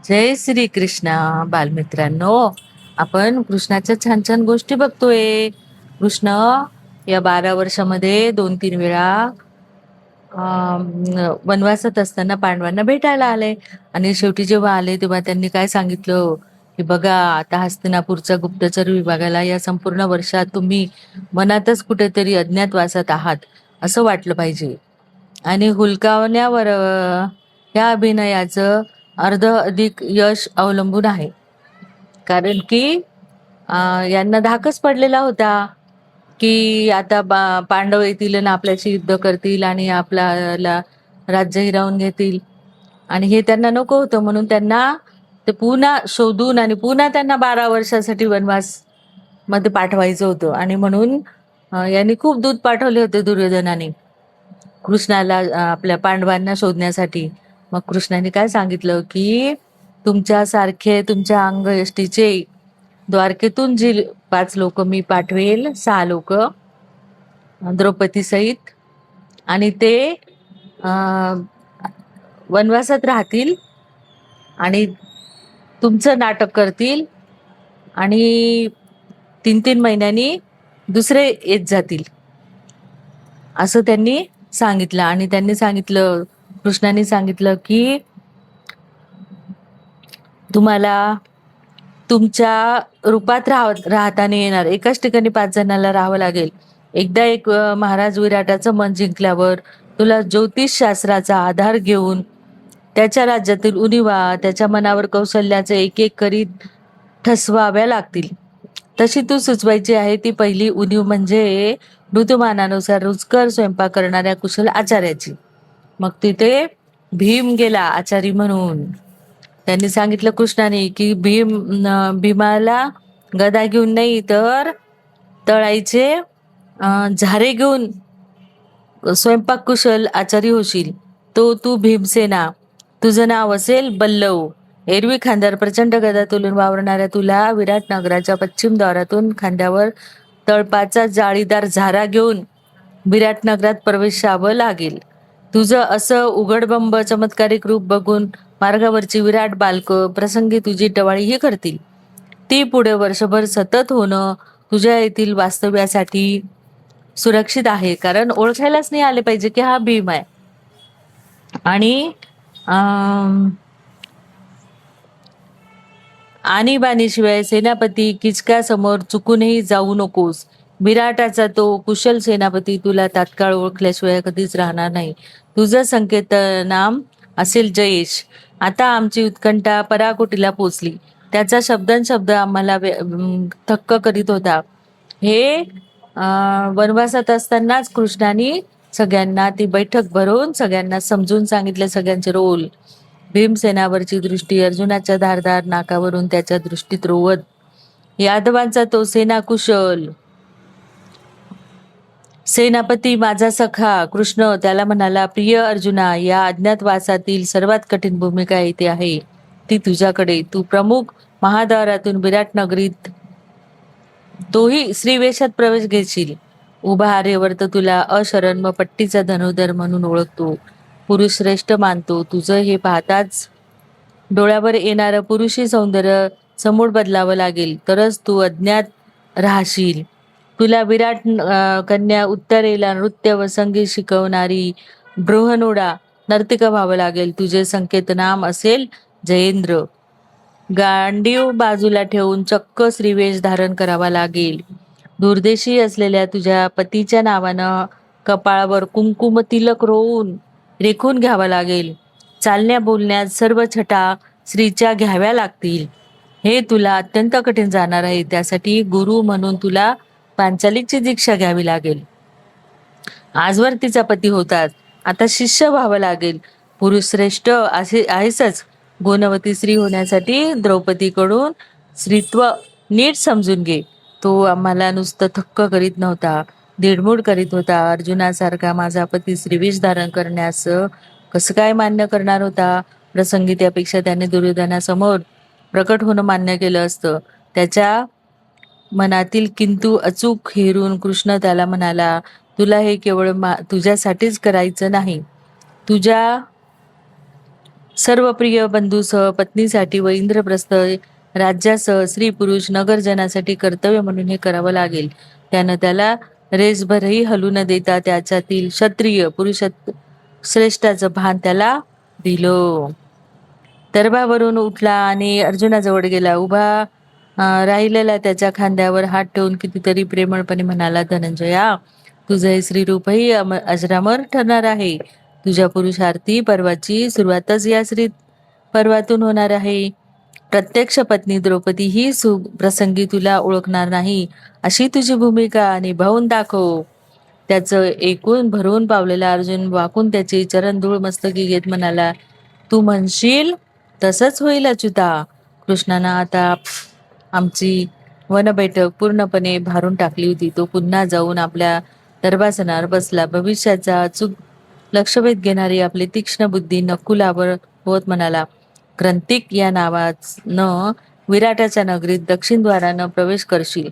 जय श्री कृष्णा बालमित्रांनो. आपण कृष्णाच्या छान छान गोष्टी बघतोय. कृष्ण या 12 वर्षामध्ये 2-3 वेळा वनवासात असताना पांडवांना भेटायला आले. आणि शेवटी जेव्हा आले तेव्हा त्यांनी काय सांगितलं की बघा, आता हस्तिनापूरच्या गुप्तचर विभागाला या संपूर्ण वर्षात तुम्ही मनातच कुठेतरी अज्ञातवासात आहात असं वाटलं पाहिजे. आणि हुलकावण्यावर या अभिनयाचं अर्ध अधिक यश अवलंबून आहे. कारण की यांना धाकच पडलेला होता की आता पांडव येतील आणि आपल्याशी युद्ध करतील आणि आपल्याला राज्य हिरावून घेतील. आणि हे त्यांना नको होतं, म्हणून त्यांना ते पुन्हा शोधून आणि पुन्हा त्यांना 12 वर्षासाठी वनवास मध्ये पाठवायचं होतं. आणि म्हणून यांनी खूप दूत पाठवले होते दुर्योधनाने कृष्णाला, आपल्या पांडवांना शोधण्यासाठी. मग कृष्णाने काय सांगितलं की तुमच्यासारखे तुमच्या अंगयष्टीचे द्वारकेतून जी 5 लोक मी पाठवेल, 6 लोक द्रौपदी सहित, आणि ते वनवासात राहतील आणि तुमचं नाटक करतील आणि 3-3 महिन्यांनी दुसरे येत जातील असं त्यांनी सांगितलं. आणि त्यांनी सांगितलं, कृष्णाने सांगितलं की तुम्हाला तुमच्या रूपात राहताना येणार. एकाच ठिकाणी 5 जणांना राहावं लागेल. एकदा एक महाराज विराटाचं मन जिंकल्यावर तुला ज्योतिषशास्त्राचा आधार घेऊन त्याच्या राज्यातील उणिवा, त्याच्या मनावर कौशल्याचे एक एक करीत ठसवाव्या लागतील. तशी तू सुचवायची आहे ती पहिली उणीव म्हणजे ऋतुमानानुसार रुचकर स्वयंपाक करणाऱ्या कुशल आचार्याची. मग तिथे भीम गेला आचारी म्हणून. त्यांनी सांगितलं कृष्णाने की भीमाला गदा घेऊन नाही तर तळाईचे झारे घेऊन स्वयंपाक कुशल आचारी होशील. तो तू भीमसेना. तुझं नाव असेल बल्लव. एरवी खांद्यावर प्रचंड गदा तुलून वावरणाऱ्या तुला विराट नगराच्या पश्चिम द्वारातून खांद्यावर तळपाचा जाळीदार झारा घेऊन विराट नगरात प्रवेशावं लागेल. तुझं असं उघडबंब चमत्कारिक रूप बघून मार्गावरची विराट बालक प्रसंगी तुझी टवाळीही करतील. ती पुढे वर्षभर सतत होणं तुझ्या येथील वास्तव्यासाठी सुरक्षित आहे, कारण ओळखायलाच नाही आले पाहिजे की हा भीम आहे. आणि आणीबाणीशिवाय सेनापती किचकासमोर चुकूनही जाऊ नकोस. विराटाचा तो कुशल सेनापती तुला तात्काळ ओळखल्याशिवाय कधीच राहणार नाही. तुझं संकेत नाम असेल जयेश. आता आमची उत्कंठा पराकोटीला पोचली. त्याचा शब्दनशब्द आम्हाला थक्क करीत होता. हे वनवासात असतानाच कृष्णाने सगळ्यांना ती बैठक भरवून सगळ्यांना समजून सांगितले सगळ्यांचे रोल. भीमसेनावरची दृष्टी अर्जुनाच्या धारदार नाकावरून त्याच्या दृष्टीत रोवत यादवांचा तो सेना कुशल सेनापती माझा सखा कृष्ण त्याला म्हणाला, प्रिय अर्जुना, या अज्ञातवासातील सर्वात कठीण भूमिका येथे आहे ती तुझ्याकडे. तू प्रमुख महाद्वारातून विराट नगरीत तोही श्रीवेशात प्रवेश घेशील. उभा आर्यवर्त तर तुला अशरण पट्टीचा धनुधर म्हणून ओळखतो, पुरुष श्रेष्ठ मानतो. तुझं हे पाहताच डोळ्यावर येणारं पुरुषी सौंदर्य समूळ बदलावं लागेल, तरच तू अज्ञात राहशील. तुला विराट कन्या उत्तरेला नृत्य व संगीत शिकवणारी बृहनोडा नर्तिका व्हावं लागेल. तुझे संकेत नाम असेल जयेंद्र. गांडीव बाजूला ठेवून चक्क श्रीवेश धारण करावा लागेल. दूरदेशी असलेल्या तुझ्या पतीच्या नावानं कपाळावर कुंकुम तिलक रोवून रेखून घ्यावा लागेल. चालण्या बोलण्यात सर्व छटा स्त्रीच्या घ्याव्या लागतील. हे तुला अत्यंत कठीण जाणार आहे. त्यासाठी गुरु म्हणून तुला पांचालीची दीक्षा घ्यावी लागेल. आजवर तिचा पती होतात, आता शिष्य व्हावं लागेल. पुरुष श्रेष्ठ असे आहेसच. गुणवती स्त्री होण्यासाठी द्रौपदीकडून स्त्रीत्व नीट समजून घे. तो आम्हाला नुसतं थक्क करीत नव्हता, दीडमूड करीत होता. अर्जुनासारखा माझा पती श्रीवेश धारण करण्यास कसं काय मान्य करणार होता? प्रसंगी त्यापेक्षा त्याने दुर्योधनासमोर प्रकट होणं मान्य केलं असतं. त्याच्या मनातील किंतु अचूक हेरून कृष्ण त्याला म्हणाला, तुला हे केवळ तुझ्यासाठीच करायचं नाही, तुझ्या सर्व प्रिय बंधूसह पत्नीसाठी व इंद्रप्रस्थ राज्यासह स्त्री पुरुष नगरजनासाठी कर्तव्य म्हणून हे करावं लागेल. त्यानं त्याला रेसभरही हलू न देता त्याच्यातील क्षत्रिय पुरुष श्रेष्ठाचं भान त्याला दिलं. दरबावरून उठला आणि अर्जुनाजवळ गेला. उभा राहिलेला त्याच्या खांद्यावर हात ठेवून कितीतरी प्रेमळपणे म्हणाला, धनंजया, तुझं हे श्रीरूपही अजरामर ठरणार आहे. तुझ्या पुरुषार्थी पर्वाची सुरुवातच या श्री पर्वातून होणार आहे. प्रत्यक्ष पत्नी द्रौपदी ही प्रसंगी तुला ओळखणार नाही अशी तुझी भूमिका निभावून दाखव. त्याचं ऐकून भरून पावलेला अर्जुन वाकून त्याची चरणधूळ मस्तकी घेत म्हणाला, तू म्हणशील तसंच होईल अच्युता. कृष्णानं आता आमची वनबैठक पूर्णपणे भारून टाकली होती. तो पुन्हा जाऊन आपल्या दरबासनावर बसला. भविष्याचा अचूक लक्षवेध घेणारी आपली तीक्ष्ण बुद्धी नकुलावर होत म्हणाला, ग्रंथिक या नावानं विराटाच्या नगरीत दक्षिण द्वारानं प्रवेश करशील.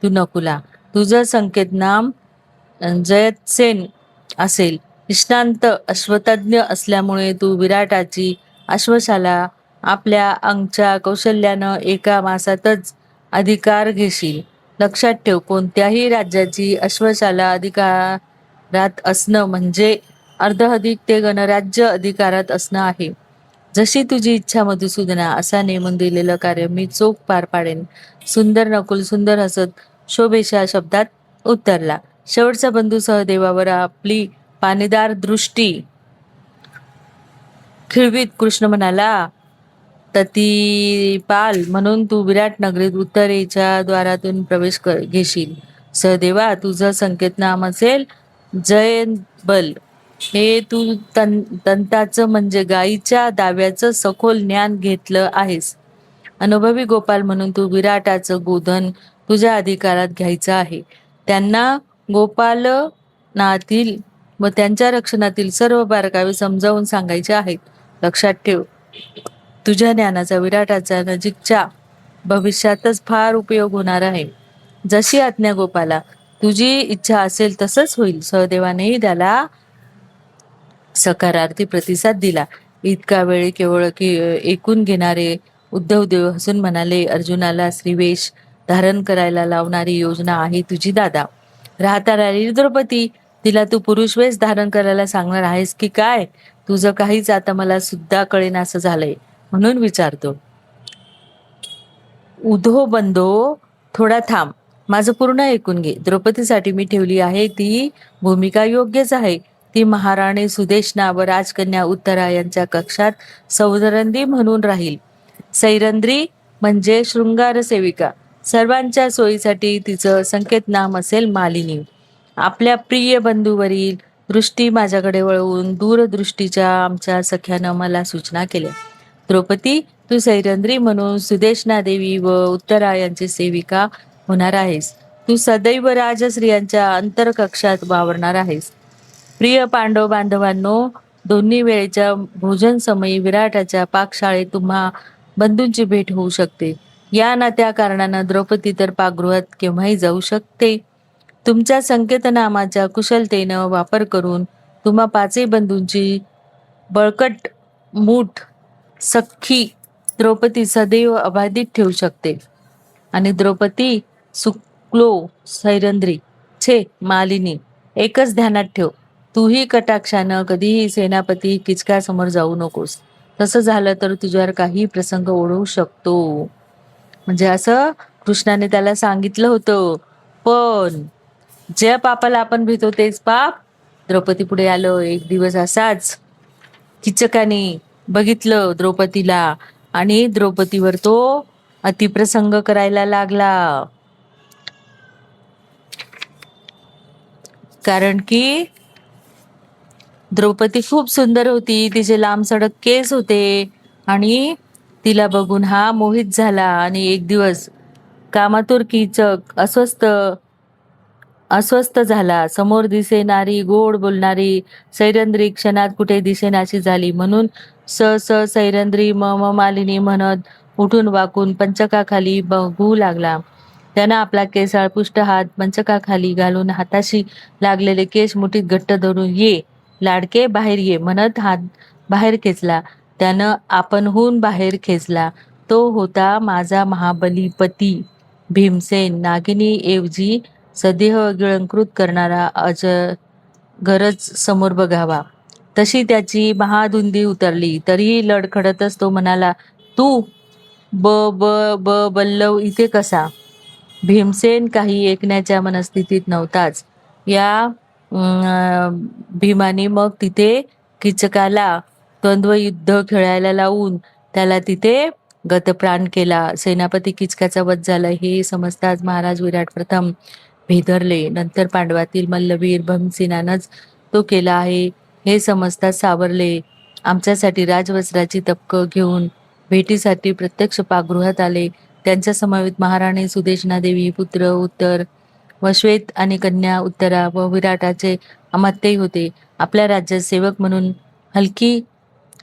तू नकुला, तुझं संकेत नाम जयतसेन असेल. निष्णांत अश्वतज्ञ असल्यामुळे तू विराटाची अश्वशाला आपल्या अंगच्या कौशल्यानं एका मासातच अधिकार घेशील. लक्षात ठेव, कोणत्याही राज्याची अश्वशाला अधिकारात असणं म्हणजे अर्धअधिक ते गणराज्य अधिकारात असणं आहे. जशी तुझी इच्छा मधुसूदना, असा नेमून दिलेलं कार्य मी चोख पार पाडेन. सुंदर नकुल सुंदर हसत शोभेशा शब्दात उत्तरला. शेवटचा बंधू सहदेवावर आपली पाणीदार दृष्टी खिळवीत कृष्ण म्हणाला, ततिपाल म्हणून तू विराट नगरीत उत्तरेच्या द्वारातून प्रवेश घेशील. सहदेवा, तुझं संकेत नाम असेल जयबल. हे तू तंताचं म्हणजे गायीच्या दाव्याचं सखोल ज्ञान घेतलं आहेस. अनुभवी गोपाल म्हणून तू विराटाचं गोधन तुझ्या अधिकारात घ्यायचं आहे. त्यांना गोपालनातील व त्यांच्या रक्षणातील सर्व बारकावे समजावून सांगायचे आहेत. लक्षात ठेव, तुझ्या ज्ञानाचा विराटाच्या नजीकच्या भविष्यातच फार उपयोग होणार आहे. जशी आज्ञा गोपाला, तुझी इच्छा असेल तसंच होईल. सहदेवानेही त्याला सकारार्थी प्रतिसाद दिला. इतका वेळ केवळ ऐकून घेणारे उद्धवदेव हसून म्हणाले, अर्जुनाला श्रीवेश धारण करायला लावणारी योजना आहे तुझी दादा. राहता राहिली द्रौपदी, तिला तू पुरुष वेश धारण करायला सांगणार आहेस की काय? तुझं काहीच आता मला सुद्धा कळेनासं झालंय, म्हणून विचारतो. उधो बंधो, थोडा थांब, माझं पूर्ण ऐकून घे. द्रौपदीसाठी मी ठेवली आहे ती भूमिका योग्यच आहे. ती महाराणी सुदेशना व राजकन्या उत्तरा यांच्या कक्षात सौदरंदी म्हणून राहील. सैरंद्री म्हणजे शृंगार सेविका. सर्वांच्या सोयीसाठी तिचं संकेत नाम असेल मालिनी. आपल्या प्रिय बंधूवरील दृष्टी माझ्याकडे वळवून दूरदृष्टीच्या आमच्या सख्यानं मला सूचना केल्या. द्रौपदी, तू सैरंद्री म्हणून सुदेशना देवी व उत्तरा यांची सेविका होणार आहेस. तू सदैव राजश्रियांच्या अंतरकक्षात वावरणार आहेस. प्रिय पांडव बांधवांनो, दोन्ही वेळेच्या भोजन समयी विराटाच्या पाकशाळेत तुम्हा बंधूंची भेट होऊ शकते. या ना त्या कारणानं द्रौपदी तर पाकगृहात केव्हाही जाऊ शकते. तुमच्या संकेतनामाच्या कुशलतेनं वापर करून तुम्हा पाचही बंधूंची बळकट मूठ सख्खी द्रौपदी सदैव अबाधित ठेवू शकते. आणि द्रौपदी, सुक्लो, सैरंद्री, छे मालिनी, एकच ध्यानात ठेव, तूही कटाक्षानं कधीही सेनापती किचकासमोर जाऊ नकोस. तसं झालं तर तुझ्यावर काही प्रसंग ओढवू शकतो. म्हणजे असं कृष्णाने त्याला सांगितलं होतं. पण ज्या पापाला आपण भीतो तेच पाप द्रौपदी पुढे आलं. एक दिवस असाच किचकाने बघितलं द्रौपदीला आणि द्रौपदीवर तो अतिप्रसंग करायला लागला. कारण की द्रौपदी खूप सुंदर होती. तिचे लांब सडक केस होते आणि तिला बघून हा मोहित झाला. आणि एक दिवस कामातुर कीचक अस्वस्थ झाला. समोर दिसेनारी गोड बोलणारी सैरंद्री क्षणात कुठे दिसेनाशी झाली. म्हणून स स सैरंद्री म मालिनी म्हणत उठून वाकून पंचकाखाली बघू लागला. त्यानं आपला केसाळ पुष्ट हात पंचकाखाली घालून हाताशी लागलेले केस मुठीत घट्ट धरून, ये लाडके बाहेर ये म्हणत हात बाहेर खेचला. त्यानं आपणहून बाहेर खेचला. तो होता माझा महाबलीपती भीमसेन. नागिनी ऐवजी सदेह गिळंकृत करणारा गरज समोर बघावा, तशी त्याची महाधुंदी उतरली. तरीही लडखडतच तो म्हणाला, तू ब ब ब बल्लव इथे कसा? भीमसेन काही ऐकण्याच्या मनस्थितीत नव्हताच. या भीमाने मग तिथे कीचकाला द्वंद्वयुद्ध खेळायला लावून त्याला तिथे गतप्राण केला. सेनापती कीचकाचा वध झाला हे समजताच महाराज विराट प्रथम भेदरले. नंतर पांडवातील मल्लवीर भीमसेनानंच तो केला आहे हे समजताच सावरले. आमच्यासाठी राजवस्त्राची तपकं घेऊन भेटीसाठी प्रत्यक्ष पाकगृहात आले. त्यांच्या समवेत महाराणी सुदेशना देवी, पुत्र उत्तर व श्वेत आणि कन्या उत्तरा व विराटाचे अमात्यही होते. आपल्या राज्यात सेवक म्हणून हलकी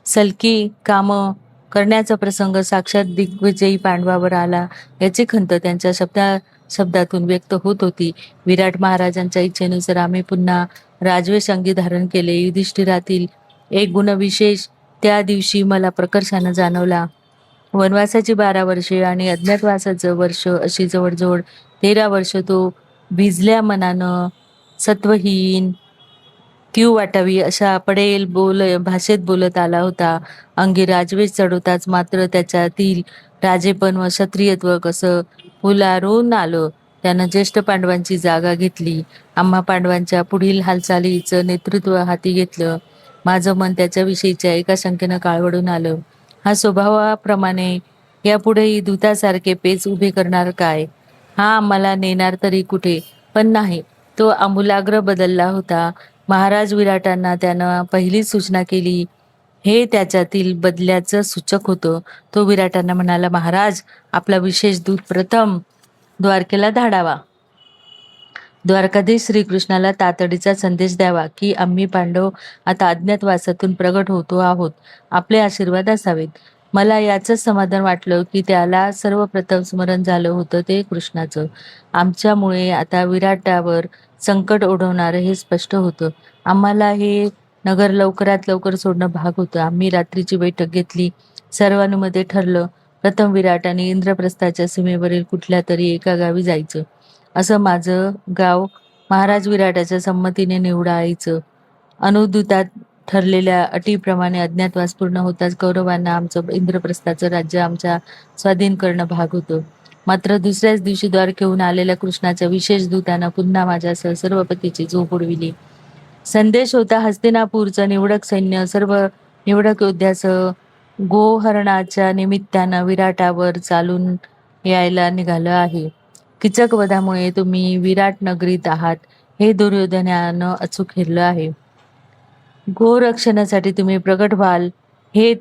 सलकी कामं करण्याचा प्रसंग साक्षात दिग्विजयी पांडवावर आला याची खंत त्यांच्या शब्दातून व्यक्त होत होती. विराट महाराजांच्या इच्छेनुसार आम्ही पुन्हा राजवेष अंगी धारण केले. युधिष्ठिरातील एक गुणविशेष त्या दिवशी मला प्रकर्षानं जाणवला. वनवासाची 12 वर्षे आणि अज्ञातवासाचं वर्ष अशी जवळजवळ 13 वर्ष तो भिजल्या मनानं सत्वहीन कीव वाटावी अशा पडेल भाषेत बोलत आला होता. अंगी राजवेष चढवताच मात्र त्याच्यातील राजेपण व क्षत्रियत्व कसं फुलारून आलं. त्यानं ज्येष्ठ पांडवांची जागा घेतली. आम्हा पांडवांच्या पुढील हालचालीचं नेतृत्व हाती घेतलं. माझं मन त्याच्याविषयीच्या एका शंकेनं काळवडून आलं. हा स्वभावाप्रमाणे यापुढेही दूतासारखे पेच उभे करणार काय? हा आम्हाला नेणार तरी कुठे? पण नाही, तो आमूलाग्र बदलला होता. महाराज विराटांना त्यानं पहिलीच सूचना केली हे त्याच्यातील बदल्याचं सूचक होतं. तो विराटांना म्हणाला, महाराज, आपला विशेष दूत प्रथम द्वारकेला धाडावा. द्वारकाधीश श्रीकृष्णाला तातडीचा संदेश द्यावा की आम्ही पांडव आता अज्ञातवासातून प्रगट होतो आहोत. आपले आशीर्वाद असावेत. मला याचंच समाधान वाटलं की त्याला सर्वप्रथम स्मरण झालं होतं ते कृष्णाचं. आमच्यामुळे आता विराटावर संकट ओढवणारं हे स्पष्ट होतं. आम्हाला हे नगर लवकरात लवकर सोडणं भाग होतं. आम्ही रात्रीची बैठक घेतली. सर्वानुमते ठरलं, प्रथम विराटाने इंद्रप्रस्थाच्या सीमेवरील कुठल्या तरी एका गावी जायचं. असं माझं गाव महाराज विराटाच्या संमतीने निवडायचं. अनुद्यूतात ठरलेल्या अटीप्रमाणे अज्ञातवास पूर्ण होताच कौरवांना आमचं इंद्रप्रस्थाचं राज्य आमच्या स्वाधीन करणं भाग होतं. मात्र दुसऱ्याच दिवशी द्वारकेहून आलेल्या कृष्णाच्या विशेष दूतानं पुन्हा माझ्यासह सर्व पतीची झोप उडविली. संदेश होता, हस्तिनापूरचं निवडक सैन्य सर्व निवडक योद्ध्यासह गोहरणाच्या निमित्तानं विराटावर चालून यायला निघालं आहे. कीचक वधामुळे तुम्ही विराट नगरीत आहात हे दुर्योधनानं अचूक हेरलं आहे. गोरक्षणासाठी तुम्ही प्रगट व्हाल हे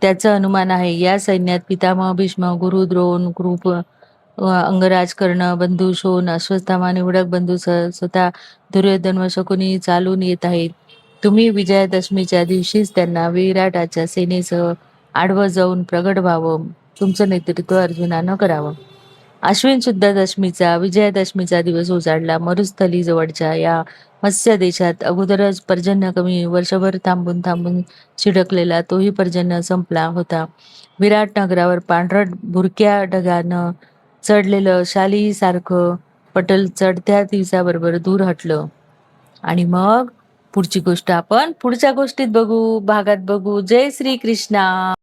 त्याचं अनुमान आहे. या सैन्यात पितामह भीष्म, गुरु द्रोण, कृप, अंगराज, कर्ण, बंधू शोण, अश्वत्थामा, निवडक बंधू स्वतः दुर्योधन व शकुनी चालून येत आहेत. तुम्ही विजयादशमीच्या दिवशीच त्यांना विराटाच्या सेनेसह आडवं जाऊन प्रगट व्हावं. तुमचं नेतृत्व अर्जुनानं करावं. अश्विन शुद्ध दशमीचा विजयादशमीचा दिवस उजाडला. मरुस्थली जवळच्या या मत्स्य देशात अगोदरच पर्जन्य कमी वर्षभर थांबून थांबून चिडकलेला तोही पर्जन्य संपला होता. विराट नगरावर पांढरट भुरक्या ढगानं चढलेलं शालीसारखं पटल चढत्या दिवसाबरोबर दूर हटलं. आणि मग पुढची गोष्ट आपण पुढच्या गोष्टीत बघू, भागात बघू. जय श्री कृष्णा.